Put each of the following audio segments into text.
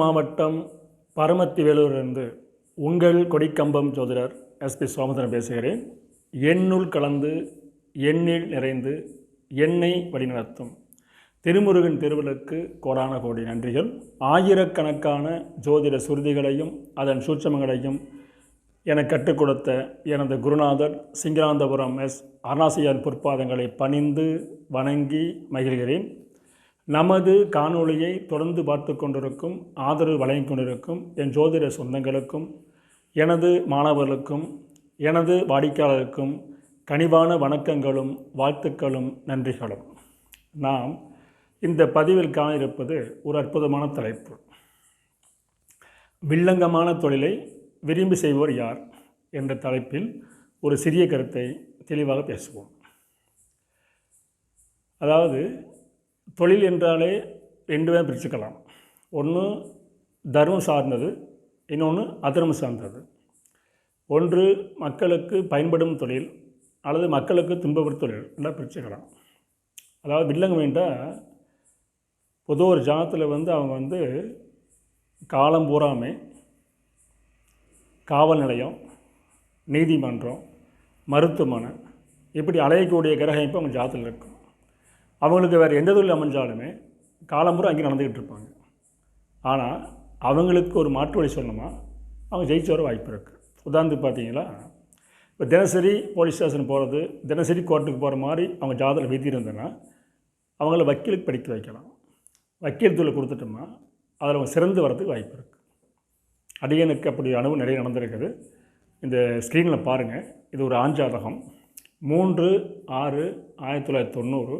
மாவட்டம் பரமத்தி வேலூரிலிருந்து உங்கள் கொடிக்கம்பம் ஜோதிடர் எஸ்பி சோமசுந்தரம் பேசுகிறேன். எண்ணுள் கலந்து எண்ணில் நிறைந்து எண்ணை வழிநடத்தும் திருமுருகன் திருவிழுக்கு கோடான கோடி நன்றிகள். ஆயிரக்கணக்கான ஜோதிட சுருதிகளையும் அதன் சூட்சமங்களையும் எனக்கு கற்றுக் கொடுத்த எனது குருநாதர் சிங்கராந்தபுரம் எஸ் அருணாசியான் பொற்பாதங்களை பணிந்து வணங்கி மகிழ்கிறேன். நமது காணொளியை தொடர்ந்து பார்த்து கொண்டிருக்கும் ஆதரவு வழங்கி கொண்டிருக்கும் என் ஜோதிட சொந்தங்களுக்கும் எனது மாணவர்களுக்கும் எனது வாடிக்கையாளருக்கும் கனிவான வணக்கங்களும் வாழ்த்துக்களும் நன்றிகளும். நாம் இந்த பதிவில் காண இருப்பது ஒரு அற்புதமான தலைப்பு. வில்லங்கமான தொழிலை விரும்பி செய்வோர் யார் என்ற தலைப்பில் ஒரு சிறிய கருத்தை தெளிவாக பேசுவோம். அதாவது தொழில் என்றாலே ரெண்டு பேரும் பிரிச்சுக்கலாம். ஒன்று தர்மம் சார்ந்தது, இன்னொன்று அதர்மம் சார்ந்தது. ஒன்று மக்களுக்கு பயன்படும் தொழில் அல்லது மக்களுக்கு துன்பப்படும் தொழில் எல்லாம் பிரிச்சுக்கலாம். அதாவது வில்லங்கம் வேண்டால் பொதுவாக ஒரு ஜாதத்தில் அவங்க காலம் பூராமே காவல் நிலையம், நீதிமன்றம், மருத்துவமனை இப்படி அலையக்கூடிய கிரகம் இப்போ அவங்க ஜாதத்தில் இருக்கும். அவங்களுக்கு வேறு எந்த தொழில் அமைஞ்சாலுமே காலம்புறம் அங்கே நடந்துக்கிட்டு இருப்பாங்க. ஆனால் அவங்களுக்கு ஒரு மாற்று வழி சொல்லணுமா, அவங்க ஜெயிச்ச வர வாய்ப்பு இருக்குது. உதாரணத்துக்கு பார்த்தீங்களா, இப்போ தினசரி போலீஸ் ஸ்டேஷன் போகிறது, தினசரி கோர்ட்டுக்கு போகிற மாதிரி அவங்க ஜாதத்தில் விதி இருந்ததுன்னா அவங்கள வக்கீலுக்கு படிக்க வைக்கலாம். வக்கீல் தொழில் கொடுத்துட்டோம்னா அதில் அவங்க சிறந்து வரதுக்கு வாய்ப்பு இருக்குது. அடியனுக்கு அப்படி அனுபவம் நிறைய நடந்திருக்குது. இந்த ஸ்க்ரீனில் பாருங்கள். இது ஒரு ஆஞ்சாதகம் 3/6/1990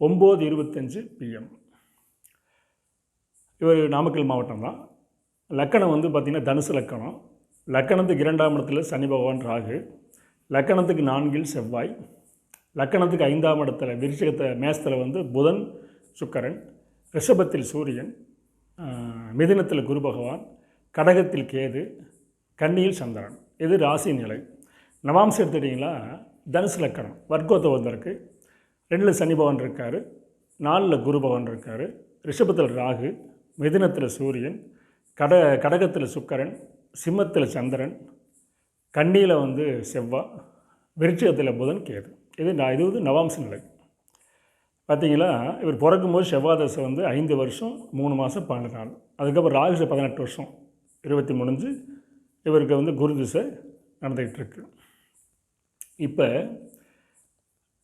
9:25 PM. இவர் நாமக்கல் மாவட்டம் தான். லக்கணம் பார்த்திங்கன்னா தனுசு லக்கணம். லக்கணத்துக்கு 2ஆம் இடத்துல சனி பகவான் ராகு, லக்கணத்துக்கு 4இல் செவ்வாய், லக்கணத்துக்கு 5ஆம் இடத்துல விருச்சிகத்தை மேசத்தில் புதன் சுக்கிரன், ரிஷபத்தில் சூரியன், மிதுனத்தில் குரு பகவான், கடகத்தில் கேது, கன்னியில் சந்திரன். இது ராசி நிலை. நவாம்சம் எடுத்துட்டிங்களா, தனுசு லக்கணம் வர்க்கோத்தை வந்திருக்கு. 2இல் சனி பகவான் இருக்கார், 4இல் குரு பகவான் இருக்கார், ரிஷபத்தில் ராகு, மிதுனத்தில் சூரியன், கடகத்தில் சுக்கிரன், சிம்மத்தில் சந்திரன், கன்னியில் செவ்வாய், விருச்சிகத்தில் புதன் கேது. இது நவாம்ச நிலை. பார்த்தீங்களா, இவர் பிறக்கும்போது செவ்வாய் தசை 5 வருஷம் 3 மாதம் 12 நாள். அதுக்கப்புறம் ராகு 18 வருஷம் 20 முடிஞ்சு இவருக்கு குரு திசை நடந்துக்கிட்டு இருக்கு. இப்போ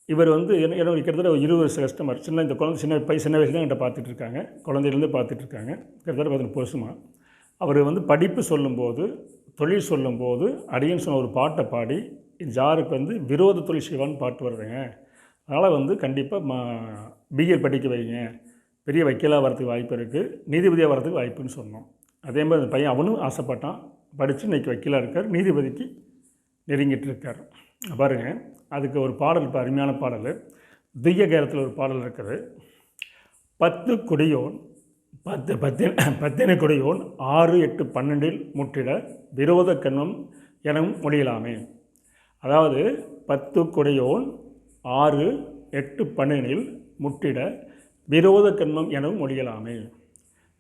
இவர் என்னோட கிட்டத்தட்ட 20 வருஷம் கஸ்டமர். இந்த குழந்தை சின்ன வயசு தான் என்கிட்ட பார்த்துட்ருக்காங்க. குழந்தையிலேருந்து பார்த்துட்ருக்காங்க. கிட்டத்தட்ட 10 வருஷமாக. அவர் படிப்பு சொல்லும்போது, தொழில் சொல்லும்போது அடியன்னு சொன்ன ஒரு பாட்டை பாடி ஜாருக்கு விரோத தொழில் செய்வான்னு பாட்டு வருதுங்க. அதனால் கண்டிப்பாக பிஎல் படிக்க வைங்க, பெரிய வக்கீலாக வரதுக்கு வாய்ப்பு இருக்குது, நீதிபதியாக வரதுக்கு வாய்ப்புன்னு சொன்னோம். அதே மாதிரி அந்த பையன் அவனும் ஆசைப்பட்டான், படித்து இன்றைக்கி வக்கீலாக இருக்கார், நீதிபதிக்கு நெருங்கிட்டு இருக்கார். பாருங்கள், அதுக்கு ஒரு பாடல், இப்போ அருமையான பாடல், துய்ய கேரத்தில் ஒரு பாடல் இருக்குது. 10 கொடியோன் 10 கொடியோன் 6, 8, 12 முற்றிட விரோத கண்மம் எனவும் மொழியலாமே. அதாவது 10 கொடியோன் 6, 8, 12 முற்றிட விரோத கண்மம் எனவும் மொழியலாமே.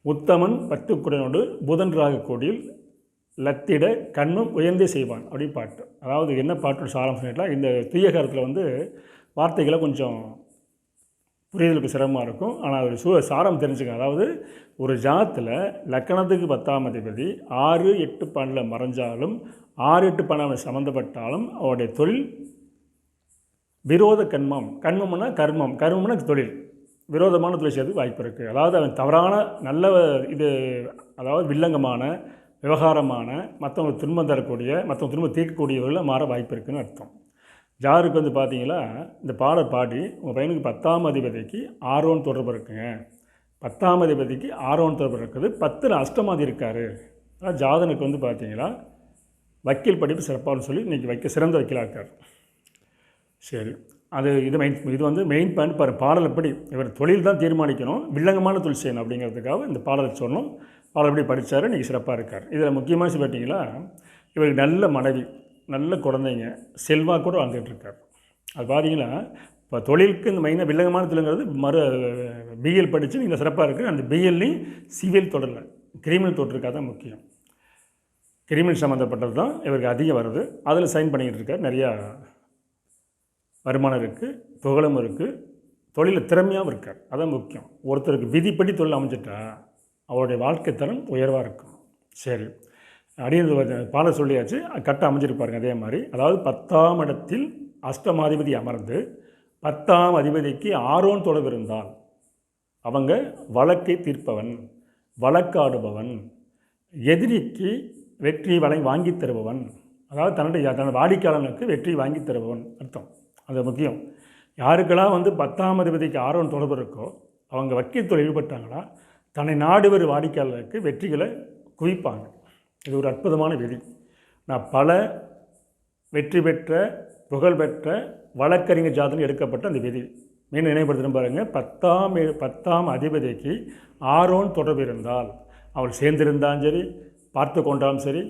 உத்தமன் 10 கொடியோடு புதன் ராகு கோடியில் லத்திட கண்மம் உயர்ந்தே செய்வான் அப்படின்னு பாட்டு. அதாவது என்ன பாட்டு சாரம் சொல்லிட்டலாம். இந்த துய்யகாரத்தில் வார்த்தைகளை கொஞ்சம் புரிதலுக்கு சிரமமாக இருக்கும். ஆனால் அது சாரம் தெரிஞ்சுக்க. அதாவது ஒரு ஜாதத்தில் லக்கணத்துக்கு 10ஆம் அதிபதி 6, 8, 12 மறைஞ்சாலும் 6, 8, 12 சம்மந்தப்பட்டாலும் அவருடைய தொழில் விரோத கண்மம். கண்மம்னா கர்மம், கர்மம்னா தொழில், விரோதமான தொழில் செய்யறதுக்கு வாய்ப்பு இருக்குது. அதாவது அவன் தவறான நல்ல அதாவது வில்லங்கமான விவகாரமான மற்றவங்களுக்கு துன்பம் தரக்கூடிய, மற்றவங்க துன்பம் தீர்க்கக்கூடியவர்களை மாற வாய்ப்பு இருக்குதுன்னு அர்த்தம். ஜாருக்கு பார்த்தீங்களா, இந்த பாடல் பாடி உங்கள் பையனுக்கு 10ஆம் அதிபதிக்கு 6 தொடர்பு இருக்குங்க, 10ஆம் அதிபதிக்கு 6 தொடர்பு இருக்குது, 10 அஷ்டமாதி இருக்கார். அதாவது ஜாதனுக்கு பார்த்தீங்களா வக்கீல் படிப்பு சிறப்பாகனு சொல்லி இன்றைக்கி சிறந்த வக்கீலாக இருக்கார். சரி, இது மெயின் பாயிண்ட் பாரு. பாடல் எப்படி இவர் தொழில் தான் தீர்மானிக்கணும், வில்லங்கமான தொழில் செய்யணும் அப்படிங்கிறதுக்காக இந்த பாடலை சொன்னோம். பாடல் எப்படி படித்தார், இன்றைக்கி சிறப்பாக இருக்கார். இதில் முக்கியமாக பார்த்தீங்களா, இவருக்கு நல்ல மனைவி, நல்ல குழந்தைங்க, செல்வாக கூட வாழ்ந்துகிட்டு இருக்கார். அது பார்த்தீங்கன்னா இப்போ தொழிலுக்கு இந்த மெயினாக வில்லங்கமான தொழில்ங்கிறது பிஎல் படித்து நீங்கள் சிறப்பாக இருக்குது. அந்த பிஎல்லையும் சிவில் தொடரல, கிரிமினல் தொட்டிருக்கா தான் முக்கியம். கிரிமினல் சம்மந்தப்பட்டது தான் இவருக்கு அதிகம் வருது. அதில் சைன் பண்ணிக்கிட்டு இருக்கார். நிறையா வருமானம் இருக்குது, புகழும் இருக்குது, தொழிலில் திறமையாகவும் இருக்கார். அதான் முக்கியம். ஒருத்தருக்கு விதிப்படி தொழில் அமைஞ்சிட்டா அவருடைய வாழ்க்கை தரம் உயர்வாக இருக்கும். சரி, அடியது பாட சொல்லியாச்சு. கட்ட அமைஞ்சிருப்பாருங்க. அதே மாதிரி அதாவது 10ஆம் இடத்தில் அஷ்டமாதிபதி அமர்ந்து 10ஆம் அதிபதிக்கு ஆரோன் தொடர்பு இருந்தால் அவங்க வழக்கை தீர்ப்பவன், வழக்காடுபவன், எதிரிக்கு வெற்றி வாங்கி தருபவன், அதாவது தன்னுடைய வாடிக்கையாளனுக்கு வெற்றி வாங்கி தருபவன் அர்த்தம். அது முக்கியம். யாருக்கெல்லாம் 10ஆம் அதிபதிக்கு ஆரோன் தொடர்பு இருக்கோ அவங்க வக்கீல் தொழில் ஈடுபட்டாங்களா தன்னை நாடுவர் வாடிக்கையாளருக்கு வெற்றிகளை குவிப்பாங்க. இது ஒரு அற்புதமான விதி. நான் பல வெற்றி பெற்ற புகழ்பெற்ற வழக்கறிஞர் ஜாதகம் எடுக்கப்பட்ட அந்த விதி மீண்டும் நினைவுபடுத்தின பாருங்கள். 10ஆம் அதிபதிக்கு ஆரோன் தொடர்பு இருந்தால் அவள் சேர்ந்திருந்தாலும் சரி, பார்த்து கொண்டாலும் சரி,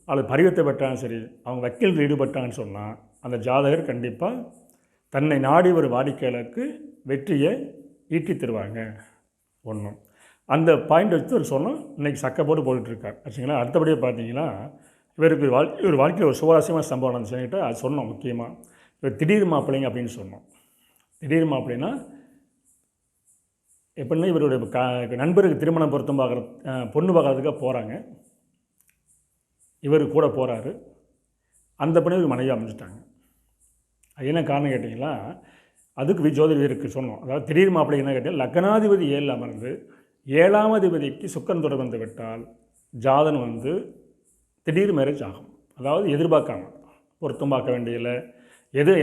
அல்லது பரிவத்தை பெற்றாலும் சரி, அவங்க வக்கீல் ஈடுபட்டாங்கன்னு சொன்னால் அந்த ஜாதகர் கண்டிப்பாக தன்னை நாடி ஒரு வாடிக்கையாளருக்கு வெற்றியை ஈட்டி தருவாங்க. ஒன்றும் அந்த பாயிண்ட் வச்சு ஒரு சொன்னோம். இன்றைக்கி சக்கை போட்டு போட்டுட்ருக்கார் ஆச்சுங்களா. அடுத்தபடியாக பார்த்தீங்கன்னா இவருக்கு ஒரு வாழ்க்கையில் ஒரு சுவாரஸ்யமான சம்பவம் நடந்துச்சுன்னுட்டு அது சொன்னோம். முக்கியமாக இவர் திடீர் மாப்பிள்ளைங்க அப்படின்னு சொன்னோம். திடீர் மாப்பிள்ளைன்னா எப்படின்னா இவருடைய நண்பருக்கு திருமணம் பொருத்தம் பொண்ணு பார்க்கறதுக்காக போகிறாங்க. இவர் கூட போகிறாரு. அந்த பொண்ணு இவர் மனைவி அமைஞ்சிட்டாங்க. அது என்ன காரணம் கேட்டிங்களா, அதுக்கு ஜோதிட இருக்குது சொன்னோம். அதாவது திடீர் மாப்பிள்ளை என்ன கேட்டால் லக்னாதிபதி 7 அமர்ந்து 7ஆம் அதிபதிக்கு சுக்கரன் தொடர்பு வந்து விட்டால் ஜாதகம் திடீர் மேரேஜ் ஆகும். அதாவது எதிர்பார்க்காம பொருத்தம் பார்க்க வேண்டியதில்லை,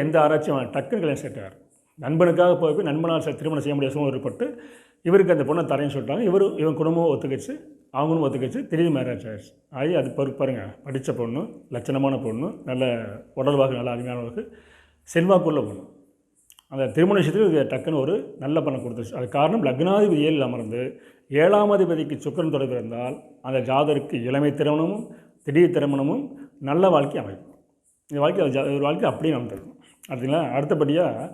எந்த ஆராய்ச்சியும் டக்குன்னு கல்யாணம் செட்டார். நண்பனுக்காக போய் நண்பனால் திருமணம் செய்ய முடியாத சூழ்நிலை ஏற்பட்டு இவருக்கு அந்த பொண்ணை தரேன்னு சொல்லிட்டாங்க. இவன் குடும்பம் ஒத்துக்கிச்சு, அவங்களும் ஒத்துக்கிச்சு, திடீர் மேரேஜ் ஆகிடுச்சு. ஆகி அது பாருங்கள், படித்த பொண்ணு, லட்சணமான பொண்ணு, நல்ல உடல்வாக நல்ல அருமையானவருக்கு, செல்வாக்குள்ள பொண்ணு. அந்த திருமண விஷயத்துக்கு டக்குன்னு ஒரு நல்ல பணம் கொடுத்துச்சு. அது காரணம் லக்னாதிபதி 7 அமர்ந்து 7ஆம் அதிபதிக்கு சுக்கிரன் தொடர்பு இருந்தால் அந்த ஜாதருக்கு இளமை திருமணமும் திடீர் திருமணமும் நல்ல வாழ்க்கை அமைக்கும். இந்த வாழ்க்கை ஒரு வாழ்க்கை அப்படியே அமைஞ்சிருக்கும். அதுங்களா. அடுத்தபடியாக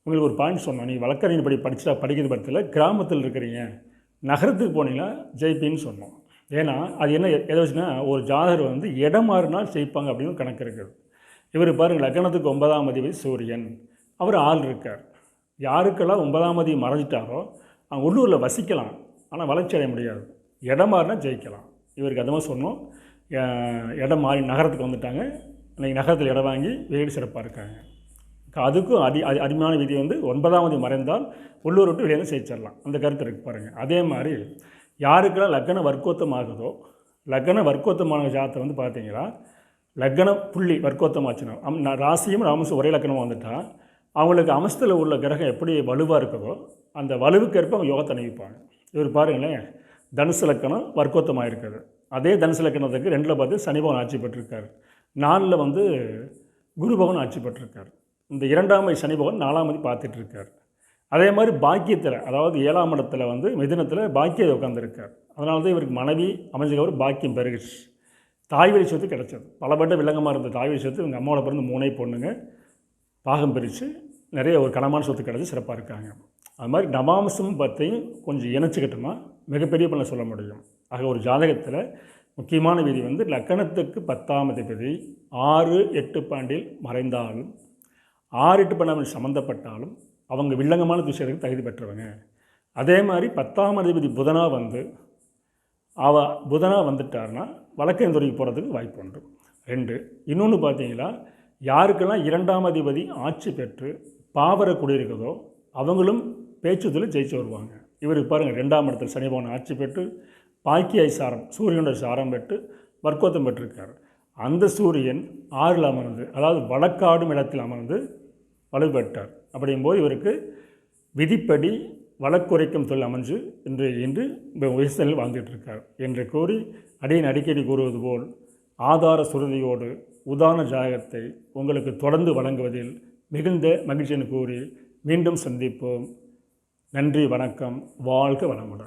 உங்களுக்கு ஒரு பாயிண்ட் சொன்னோம். நீங்கள் வழக்கறிஞர் படிக்கிறது பட்சத்தில் கிராமத்தில் இருக்கிறீங்க, நகரத்துக்கு போனீங்கன்னா ஜெயிப்பின்னு சொன்னோம். ஏன்னா அது என்ன எதை வச்சுன்னா ஒரு ஜாதகர் இடம் மாறினால் ஜெயிப்பாங்க அப்படின்னு கணக்கு இருக்குது. இவர் பாருங்கள், லக்னத்துக்கு 9ஆம் அதிபதி சூரியன், அவர் ஆள் இருக்கார். யாருக்கெல்லாம் 9ஆம் அதிபதி மறைஞ்சிட்டாரோ அவங்க உள்ளூரில் வசிக்கலாம், ஆனால் வளர்ச்சி அடைய முடியாது. இடம் மாறினா ஜெயிக்கலாம். இவருக்கு அது மாதிரி சொன்னோம். இடம் மாறி நகரத்துக்கு வந்துட்டாங்க. இன்றைக்கி நகரத்தில் இடம் வாங்கி வீடு சிறப்பாக இருக்காங்க. அதுக்கும் அருமையான விதி 9ஆம் அதிபதி மறைந்தால் உள்ளூர் விட்டு வெளியே ஜெயிச்சிடலாம். அந்த கருத்து இருக்குது பாருங்கள். அதே மாதிரி யாருக்கெல்லாம் லக்ன வர்க்கோத்தம் ஆகுதோ, லக்ன வர்க்கோத்தமான ஜாதகத்தை பார்த்தீங்கன்னா லக்ன புள்ளி வர்க்கோத்தமாச்சுன்னா ராசியும் ராமசும் ஒரே லக்னமாக வந்துட்டால் அவங்களுக்கு அம்சத்தில் உள்ள கிரகம் எப்படி வலுவாக இருக்குதோ அந்த வலுவுக்கேற்ப அவங்க யோகத்தை அணிவிப்பாங்க. இவர் பாருங்களேன், தனுசு லக்கணம் வர்க்கோத்தமாக இருக்குது. அதே தனுசு லக்கணத்துக்கு 2ல் பார்த்து சனி பகவான் ஆட்சி பெற்றிருக்கார், 4ல் குரு பகவான் ஆட்சி பெற்றிருக்கார். இந்த 2ஆம் சனி பகவான் 4ஆம் பார்த்துட்டு இருக்கார். அதே மாதிரி பாக்கியத்தில், அதாவது 7ஆம் இடத்துல மிதுனத்தில் பாக்கியத்தை உட்காந்துருக்கார். அதனால தான் இவருக்கு மனைவி அமைஞ்சவர் பாக்கியம் பெருகிச்சு. தாய்வழி சொத்து கிடச்சது. பலப்பட்ட வில்லங்கமாக இருந்த தாய்வழி சொத்து இவங்க அம்மாவோட பிறந்து 3 பொண்ணுங்க பாகம் பிரித்து நிறைய ஒரு கனமான சொத்து கிடச்சி சிறப்பாக இருக்காங்க. அது மாதிரி நவாம்சமும் பற்றியும் கொஞ்சம் இணைச்சிக்கிட்டோமா மிகப்பெரிய பலன் சொல்ல முடியும். ஆக ஒரு ஜாதகத்தில் முக்கியமான விதி லக்கணத்துக்கு 10ஆம் அதிபதி 6, 8 பாண்டில் மறைந்தாலும் 6, 8 பாண்டில் சம்மந்தப்பட்டாலும் அவங்க வில்லங்கமான விஷயத்துக்கு தகுதி பெற்றவங்க. அதே மாதிரி 10ஆம் அதிபதி புதனாக வந்துட்டார்னா வழக்கறிஞர் துறைக்கு போகிறதுக்கு வாய்ப்பு உண்டு. 2 இன்னொன்று பார்த்தீங்கன்னா யாருக்கெல்லாம் 2ஆம் அதிபதி ஆட்சி பெற்று பாவர குடியிருக்கிறதோ அவங்களும் பேச்சுத்தில் ஜெயிச்சு வருவாங்க. இவருக்கு பாருங்கள், 2ஆம் இடத்தில் சனி பகவான் ஆட்சி பெற்று பாக்கிய சாரம் சூரியனுடைய சாரம் பெற்று வர்க்கோத்தம் பெற்றிருக்கார். அந்த சூரியன் 6ல் அமர்ந்து, அதாவது வழக்காடும் இடத்தில் அமர்ந்து வலுப்பெற்றார். அப்படிங்கும்போது இவருக்கு விதிப்படி வழக்குரைக்கும் தொழில் அமைஞ்சு இன்று உயர்த்தலில் வாழ்ந்துகிட்ருக்கார் என்று கூறி அடிக்கடி கூறுவது போல் ஆதார சுருதியோடு உதாரண ஜாதகத்தை உங்களுக்கு தொடர்ந்து வழங்குவதில் மிகுந்த மகிழ்ச்சின்னு கூறி மீண்டும் சந்திப்போம். நன்றி, வணக்கம், வாழ்க வளமுடன்.